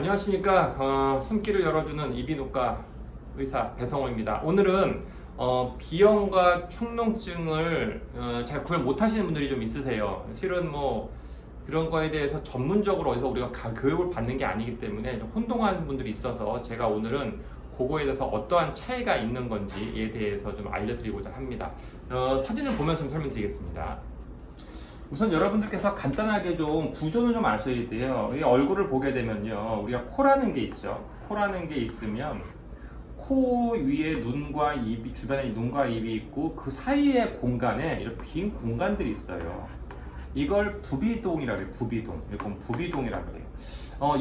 안녕하십니까. 숨길을 열어주는 이비인후과 의사 배성호입니다. 오늘은 비염과 축농증을 잘 구별 못하시는 분들이 좀 있으세요. 실은 뭐 그런 거에 대해서 전문적으로 어디서 우리가 교육을 받는 게 아니기 때문에 좀 혼동하는 분들이 있어서 제가 오늘은 그거에 대해서 어떠한 차이가 있는 건지에 대해서 좀 알려드리고자 합니다. 사진을 보면서 좀 설명드리겠습니다. 우선 여러분들께서 간단하게 좀 구조는 좀 아셔야 돼요. 이 얼굴을 보게 되면요, 우리가 코라는 게 있죠. 코라는 게 있으면 코 위에 눈과 입이, 주변에 눈과 입이 있고 그 사이에 공간에 이렇게 빈 공간들이 있어요. 이걸 부비동이라고 해요. 부비동. 이건 부비동이라고 해요.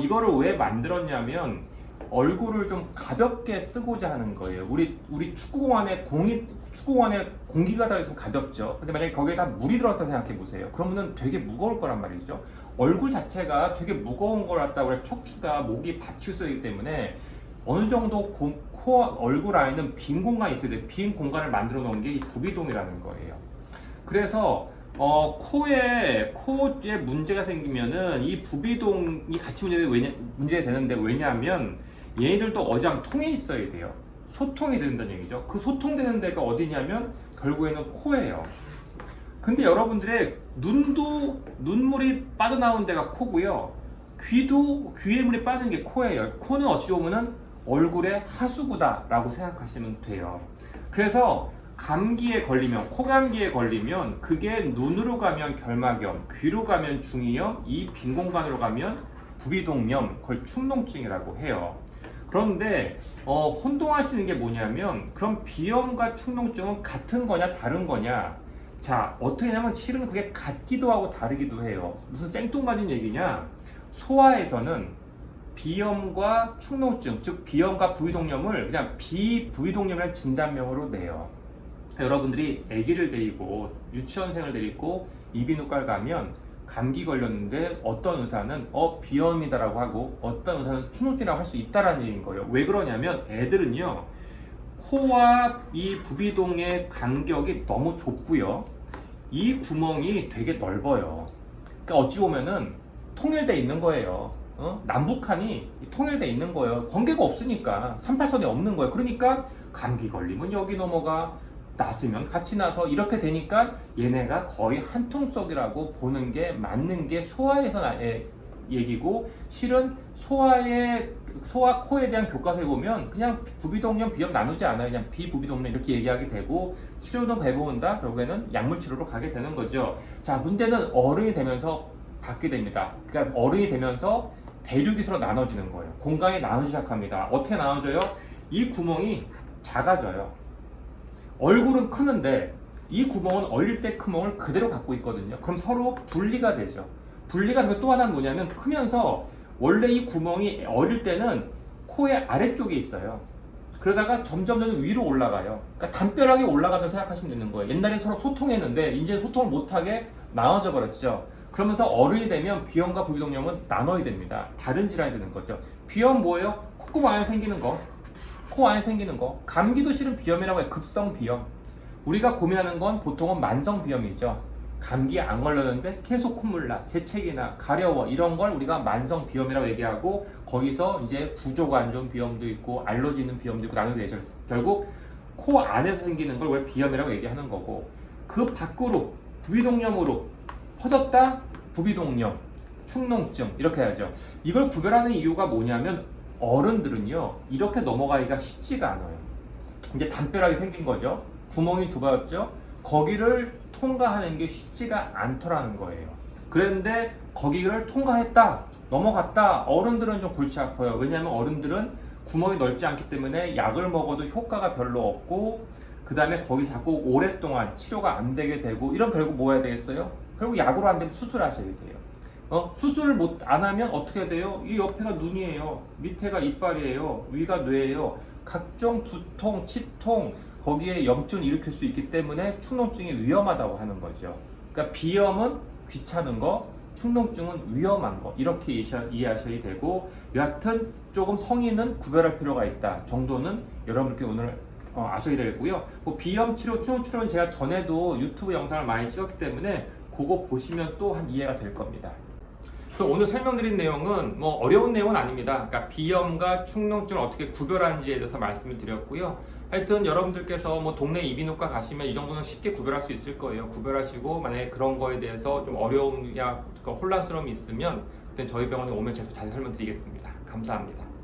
이거를 왜 만들었냐면 얼굴을 좀 가볍게 쓰고자 하는 거예요. 우리 축구공원에 공기가 다 있으면 가볍죠. 근데 만약에 거기에 다 물이 들어갔다 생각해 보세요. 그러면은 되게 무거울 거란 말이죠. 얼굴 자체가 되게 무거운 걸 갖다가 우리 척추가 목이 받칠 수 있기 때문에 어느 정도 코 얼굴 안에는 빈 공간이 있어야 돼요. 빈 공간을 만들어 놓은 게 이 부비동이라는 거예요. 그래서 코에 문제가 생기면은 이 부비동이 같이 문제가 되는데, 왜냐하면 얘네들도 어디랑 통해 있어야 돼요. 소통이 된다는 얘기죠. 그 소통되는 데가 어디냐면 결국에는 코예요. 근데 여러분들의 눈물이 빠져나오는 데가 코고요. 귀에 물이 빠지는 게 코예요. 코는 어찌 보면은 얼굴의 하수구다라고 생각하시면 돼요. 그래서 감기에 걸리면, 코감기에 걸리면 그게 눈으로 가면 결막염, 귀로 가면 중이염, 이 빈 공간으로 가면 부비동염, 그걸 축농증이라고 해요. 그런데 혼동하시는 게 뭐냐면, 그럼 비염과 축농증은 같은 거냐 다른 거냐? 자, 어떻게 하냐면 실은 그게 같기도 하고 다르기도 해요. 무슨 생뚱맞은 얘기냐? 소아에서는 비염과 축농증, 즉 비염과 부비동염을 그냥 비부비동염이라는 진단명으로 내요. 여러분들이 아기를 데리고, 유치원생을 데리고 이비인후과를 가면 감기 걸렸는데 어떤 의사는 비염이다라고 하고 어떤 의사는 축농증이라고 할 수 있다라는 얘기인 거예요. 왜 그러냐면 애들은요, 코와 이 부비동의 간격이 너무 좁고요, 이 구멍이 되게 넓어요. 그러니까 어찌 보면은 통일돼 있는 거예요. 남북한이 통일돼 있는 거예요. 관계가 없으니까, 38선이 없는 거예요. 그러니까 감기 걸리면 여기 넘어가, 났으면 같이 나서, 이렇게 되니까 얘네가 거의 한 통속이라고 보는 게 맞는 게 소아에서 얘기고, 실은 소아 코에 대한 교과서에 보면 그냥 부비동염, 비염 나누지 않아요. 그냥 비부비동염 이렇게 얘기하게 되고, 치료는 배워온다, 결국에는 약물 치료로 가게 되는 거죠. 자, 문제는 어른이 되면서 받게 됩니다. 그러니까 어른이 되면서 대류기수로 나눠지는 거예요. 공간이 나누기 시작합니다. 어떻게 나눠져요? 이 구멍이 작아져요. 얼굴은 크는데 이 구멍은 어릴 때 구멍을 그대로 갖고 있거든요. 그럼 서로 분리가 되죠. 분리가 되면 또 하나는 뭐냐면, 크면서 원래 이 구멍이 어릴 때는 코의 아래쪽에 있어요. 그러다가 점점 위로 올라가요. 그러니까 담벼락에 올라가다고 생각하시면 되는 거예요. 옛날에 서로 소통했는데 이제 소통을 못하게 나눠져 버렸죠. 그러면서 어른이 되면 비염과 부비동염은 나눠야 됩니다. 다른 질환이 되는 거죠. 비염 뭐예요? 콧구멍 안에 생기는 거, 코 안에 생기는 거. 감기도 실은 비염이라고 해요. 급성 비염. 우리가 고민하는 건 보통은 만성 비염이죠. 감기 안 걸렸는데 계속 콧물 나, 재채기나 가려워, 이런 걸 우리가 만성 비염이라고 얘기하고, 거기서 이제 구조가 안 좋은 비염도 있고 알러지 있는 비염도 있고 나누게 되죠. 결국 코 안에서 생기는 걸 우리가 비염이라고 얘기하는 거고, 그 밖으로 부비동염으로 퍼졌다, 부비동염, 축농증, 이렇게 해야죠. 이걸 구별하는 이유가 뭐냐면, 어른들은요 이렇게 넘어가기가 쉽지가 않아요. 이제 담벼락이 생긴 거죠. 구멍이 좁아졌죠. 거기를 통과하는 게 쉽지가 않더라는 거예요. 그런데 거기를 통과했다, 넘어갔다, 어른들은 좀 골치 아파요. 왜냐하면 어른들은 구멍이 넓지 않기 때문에 약을 먹어도 효과가 별로 없고, 그 다음에 거기 자꾸 오랫동안 치료가 안 되게 되고, 이런 결국 뭐 해야 되겠어요? 결국 약으로 안 되면 수술하셔야 돼요. 수술을 안 하면 어떻게 돼요? 이 옆에가 눈이에요, 밑에가 이빨이에요, 위가 뇌예요. 각종 두통, 치통, 거기에 염증을 일으킬 수 있기 때문에 축농증이 위험하다고 하는 거죠. 그러니까 비염은 귀찮은 거, 축농증은 위험한 거, 이렇게 이해하셔야 되고, 여하튼 조금 성인은 구별할 필요가 있다 정도는 여러분께 오늘 아셔야 되겠고요. 뭐 비염 치료, 축농 치료는 제가 전에도 유튜브 영상을 많이 찍었기 때문에 그거 보시면 또한 이해가 될 겁니다. 그래서 오늘 설명드린 내용은 뭐 어려운 내용은 아닙니다. 그러니까 비염과 축농증을 어떻게 구별하는지에 대해서 말씀을 드렸고요. 하여튼 여러분들께서 뭐 동네 이비인후과 가시면 이 정도는 쉽게 구별할 수 있을 거예요. 구별하시고 만약에 그런 거에 대해서 좀 어려움이나 혼란스러움이 있으면 그때 저희 병원에 오면 제가 더 자세히 설명드리겠습니다. 감사합니다.